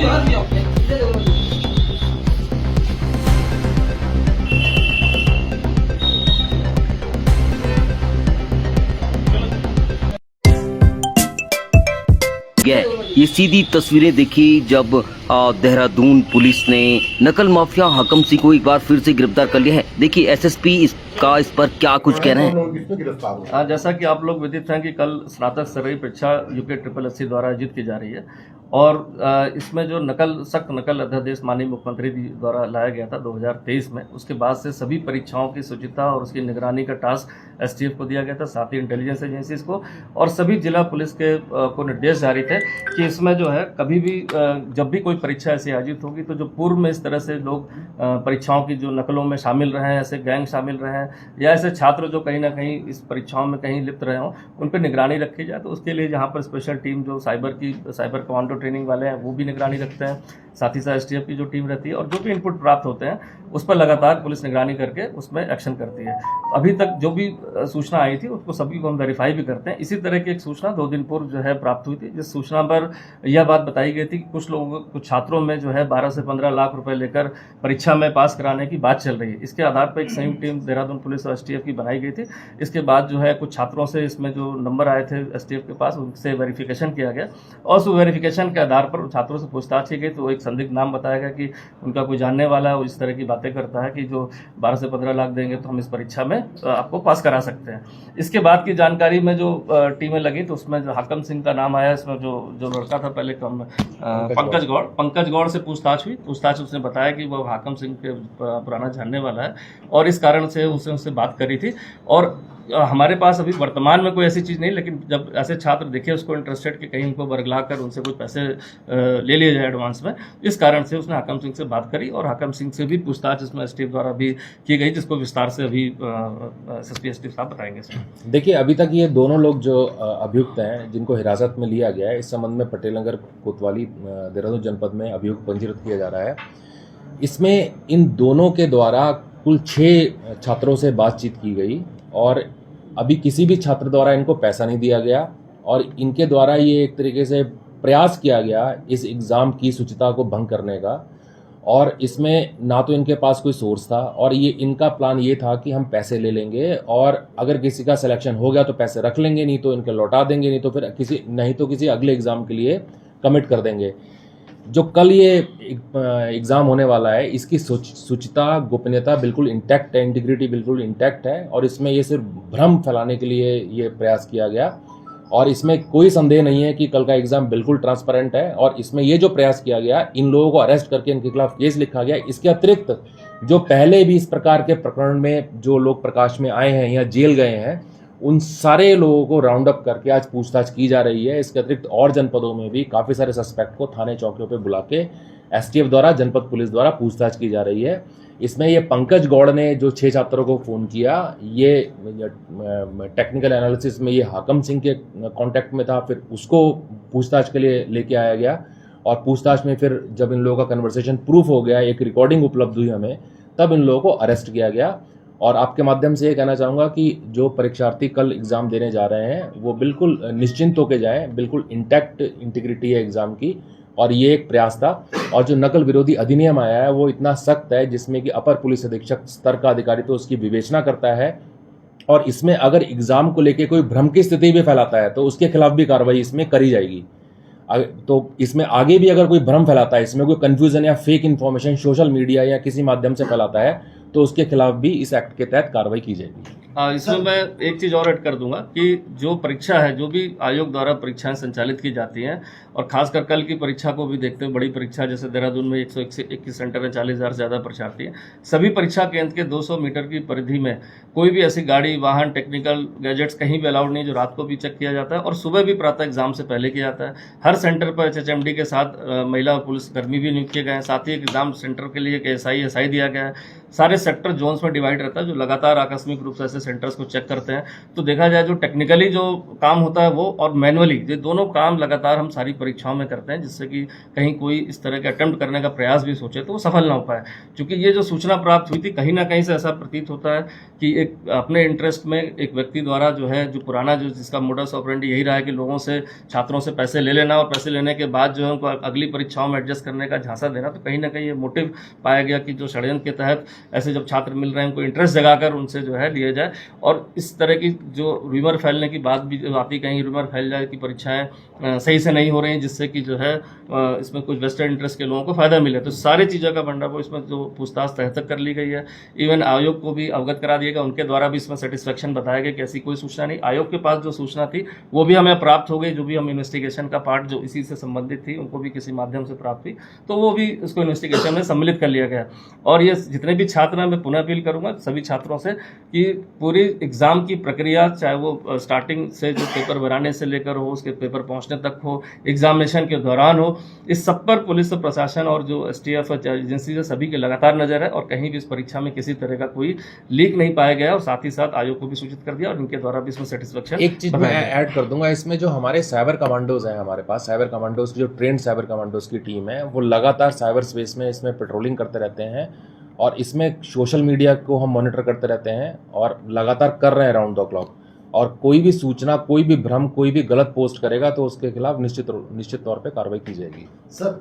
ये सीधी तस्वीरें देखी जब देहरादून पुलिस ने नकल माफिया हाकम सिंह को एक बार फिर से गिरफ्तार कर लिया है। देखिए एसएसपी इस पर क्या कुछ कह रहे हैं। हाँ, जैसा कि आप लोग विदित हैं कि कल स्नातक स्तरीय परीक्षा यूके SSSC द्वारा आयोजित की जा रही है और इसमें जो सख्त नकल अध्यादेश माननीय मुख्यमंत्री जी द्वारा लाया गया था 2023 में, उसके बाद से सभी परीक्षाओं की शुचिता और उसकी निगरानी का टास्क STF को दिया गया था, साथ ही इंटेलिजेंस एजेंसीज को, और सभी जिला पुलिस के को निर्देश जारी थे कि इसमें जो है कभी भी जब भी कोई परीक्षा ऐसी आयोजित होगी तो जो पूर्व में इस तरह से लोग परीक्षाओं की जो नकलों में शामिल रहे हैं, ऐसे गैंग शामिल रहे हैं या ऐसे छात्र जो कहीं ना कहीं इस परीक्षाओं में कहीं लिप्त रहे हों, उन पर निगरानी रखी जाए। तो उसके लिए यहाँ पर स्पेशल टीम जो साइबर कमांडो ट्रेनिंग वाले हैं वो भी निगरानी रखते हैं, साथ ही साथ STF की जो टीम रहती है और जो भी इनपुट प्राप्त होते हैं उस पर लगातार पुलिस निगरानी करके उसमें एक्शन करती है। अभी तक जो भी सूचना आई थी उसको सभी को हम वेरीफाई भी करते हैं। इसी तरह की एक सूचना 2 दिन पूर्व जो है प्राप्त हुई थी, जिस सूचना पर यह बात बताई गई थी कि कुछ छात्रों में जो है 12 से 15 लाख रुपए लेकर परीक्षा में पास कराने की बात चल रही है। इसके आधार पर एक संयुक्त टीम देहरादून पुलिस और STF की बनाई गई थी। इसके बाद जो है कुछ छात्रों से इसमें जो नंबर आए थे STF के पास, उनसे वेरिफिकेशन किया गया और उस वेरिफिकेशन के आधार पर छात्रों से पूछताछ की गई तो एक संदिग्ध नाम बताया गया कि उनका कोई जानने वाला है, वो इस तरह की बातें करता है कि जो 12 से 15 लाख देंगे तो हम इस परीक्षा में आपको पास करा सकते हैं। इसके बाद की जानकारी में जो टीमें लगी तो उसमें जो हाकम सिंह का नाम आया, इसमें जो लड़का था पहले पंकज गौड़ से पूछताछ हुई। उसने बताया कि वो हाकम सिंह के पुराना जानने वाला है और इस कारण से उससे बात करी थी। और हमारे पास अभी वर्तमान में कोई ऐसी चीज़ नहीं, लेकिन जब ऐसे छात्र देखे उसको इंटरेस्टेड कि कहीं उनको बरगला कर उनसे कुछ पैसे ले लिए जाए एडवांस में, इस कारण से उसने हाकम सिंह से बात करी और हाकम सिंह से भी पूछताछ इसमें STF द्वारा भी की गई, जिसको विस्तार से अभी SSP STF साहब बताएंगे। देखिए, अभी तक ये दोनों लोग जो अभियुक्त हैं जिनको हिरासत में लिया गया है, इस संबंध में पटेल नगर कोतवाली देहरादून जनपद में अभियुक्त पंजीकृत किया जा रहा है। इसमें इन दोनों के द्वारा कुल 6 छात्रों से बातचीत की गई और अभी किसी भी छात्र द्वारा इनको पैसा नहीं दिया गया और इनके द्वारा ये एक तरीके से प्रयास किया गया इस एग्ज़ाम की शुचिता को भंग करने का। और इसमें ना तो इनके पास कोई सोर्स था और ये इनका प्लान ये था कि हम पैसे ले लेंगे और अगर किसी का सिलेक्शन हो गया तो पैसे रख लेंगे, नहीं तो इनके लौटा देंगे, नहीं तो किसी अगले एग्ज़ाम के लिए कमिट कर देंगे। जो कल ये एग्ज़ाम होने वाला है इसकी शुचिता, गोपनीयता बिल्कुल इंटैक्ट है, इंटीग्रिटी बिल्कुल इंटैक्ट है और इसमें ये सिर्फ भ्रम फैलाने के लिए ये प्रयास किया गया और इसमें कोई संदेह नहीं है कि कल का एग्ज़ाम बिल्कुल ट्रांसपेरेंट है। और इसमें ये जो प्रयास किया गया, इन लोगों को अरेस्ट करके इनके खिलाफ केस लिखा गया। इसके अतिरिक्त जो पहले भी इस प्रकार के प्रकरण में जो लोग प्रकाश में आए हैं या जेल गए हैं, उन सारे लोगों को राउंड अप करके आज पूछताछ की जा रही है। इसके अतिरिक्त और जनपदों में भी काफ़ी सारे सस्पेक्ट को थाने चौकियों पे बुला के STF द्वारा, जनपद पुलिस द्वारा पूछताछ की जा रही है। इसमें ये पंकज गौड़ ने जो 6 छात्रों को फ़ोन किया, ये टेक्निकल एनालिसिस में ये हाकम सिंह के कांटेक्ट में था, फिर उसको पूछताछ के लिए लेके आया गया और पूछताछ में फिर जब इन लोगों का कन्वर्सेशन प्रूफ हो गया, एक रिकॉर्डिंग उपलब्ध हुई हमें, तब इन लोगों को अरेस्ट किया गया। और आपके माध्यम से ये कहना चाहूँगा कि जो परीक्षार्थी कल एग्ज़ाम देने जा रहे हैं वो बिल्कुल निश्चिंत होकर जाएं, बिल्कुल इंटैक्ट इंटीग्रिटी है एग्ज़ाम की और ये एक प्रयास था। और जो नकल विरोधी अधिनियम आया है वो इतना सख्त है जिसमें कि अपर पुलिस अधीक्षक स्तर का अधिकारी तो उसकी विवेचना करता है और इसमें अगर एग्ज़ाम को लेकर कोई भ्रम की स्थिति भी फैलाता है तो उसके खिलाफ भी कार्रवाई इसमें करी जाएगी। तो इसमें आगे भी अगर कोई भ्रम फैलाता है, इसमें कोई कन्फ्यूज़न या फेक इन्फॉर्मेशन सोशल मीडिया या किसी माध्यम से फैलाता है तो उसके खिलाफ भी इस एक्ट के तहत कार्रवाई की जाएगी। इसमें मैं एक चीज़ और ऐड कर दूंगा कि जो परीक्षा है, जो भी आयोग द्वारा परीक्षाएं संचालित की जाती हैं और खासकर कल की परीक्षा को भी देखते हुए, बड़ी परीक्षा जैसे देहरादून में 121 सेंटर है, 40,000 से ज़्यादा परीक्षार्थी हैं, सभी परीक्षा केंद्र के 200 मीटर की परिधि में कोई भी ऐसी गाड़ी, वाहन, टेक्निकल गैजेट्स कहीं भी अलाउड नहीं, जो रात को भी चेक किया जाता है और सुबह भी प्रातः एग्जाम से पहले किया जाता है। हर सेंटर पर HHMD के साथ महिला और पुलिस कर्मी भी नियुक्त किए गए हैं, साथ ही एग्जाम सेंटर के लिए एक SI दिया गया है। सारे सेक्टर जोन्स में डिवाइड रहता है, जो लगातार आकस्मिक रूप से ऐसे सेंटर्स को चेक करते हैं। तो देखा जाए जो टेक्निकली जो काम होता है वो और मैनुअली, ये दोनों काम लगातार हम सारी परीक्षाओं में करते हैं, जिससे कि कहीं कोई इस तरह के अटेम्प्ट करने का प्रयास भी सोचे तो वो सफल ना हो पाए। क्योंकि ये जो सूचना प्राप्त हुई थी, कहीं ना कहीं से ऐसा प्रतीत होता है कि एक अपने इंटरेस्ट में एक व्यक्ति द्वारा जो है, जो पुराना जो जिसका मोडस ऑपरेंडी यही रहा है कि लोगों से, छात्रों से पैसे ले लेना और पैसे लेने के बाद जो है उनको अगली परीक्षाओं में एडजस्ट करने का झांसा देना। तो कहीं ना कहीं ये मोटिव पाया गया कि जो षड्यंत्र के तहत ऐसे जब छात्र मिल रहे हैं उनको इंटरेस्ट जगाकर उनसे जो है लिए जाए, और इस तरह की जो रूमर फैलने की बात भी आती, कहीं रूमर फैल जाए कि परीक्षाएं सही से नहीं हो रही हैं, जिससे कि जो है इसमें कुछ वेस्टेड इंटरेस्ट के लोगों को फायदा मिले। तो सारी चीज़ों का भंडाफोड़ इसमें जो पूछताछ तह तक कर ली गई है। इवन आयोग को भी अवगत करा दिया गया, उनके द्वारा भी इसमें सेटिस्फेक्शन बताया गया कि ऐसी कोई सूचना नहीं। आयोग के पास जो सूचना थी वो भी हमें प्राप्त हो गई, जो भी हम इन्वेस्टिगेशन का पार्ट जो इसी से संबंधित थी उनको भी किसी माध्यम से प्राप्त हुई, तो वो भी उसको इन्वेस्टिगेशन में सम्मिलित कर लिया गया। और ये जितने भी छात्र हैं, मैं पुनः अपील करूंगा सभी छात्रों से कि पूरी एग्जाम की प्रक्रिया, चाहे वो स्टार्टिंग से जो पेपर बनाने से लेकर हो, उसके पेपर पहुंचने तक हो, एग्जामिनेशन के दौरान हो, इस सब पर पुलिस प्रशासन और जो STF एजेंसी है सभी की लगातार नजर है, और कहीं भी इस परीक्षा में किसी तरह का कोई लीक नहीं पाया गया। और साथ ही साथ आयोग को भी सूचित कर दिया और इनके द्वारा भी इसमें सेटिस्फेक्शन। एक चीज मैं ऐड कर दूंगा इसमें, जो हमारे साइबर कमांडोज हैं, हमारे पास साइबर कमांडोज की जो ट्रेंड साइबर कमांडोज की टीम है, वो लगातार साइबर स्पेस में इसमें पेट्रोलिंग करते रहते हैं, और इसमें सोशल मीडिया को हम मॉनिटर करते रहते हैं और लगातार कर रहे हैं राउंड द क्लॉक। और कोई भी सूचना, कोई भी भ्रम, कोई भी गलत पोस्ट करेगा तो उसके खिलाफ निश्चित तौर पे कार्रवाई की जाएगी। सर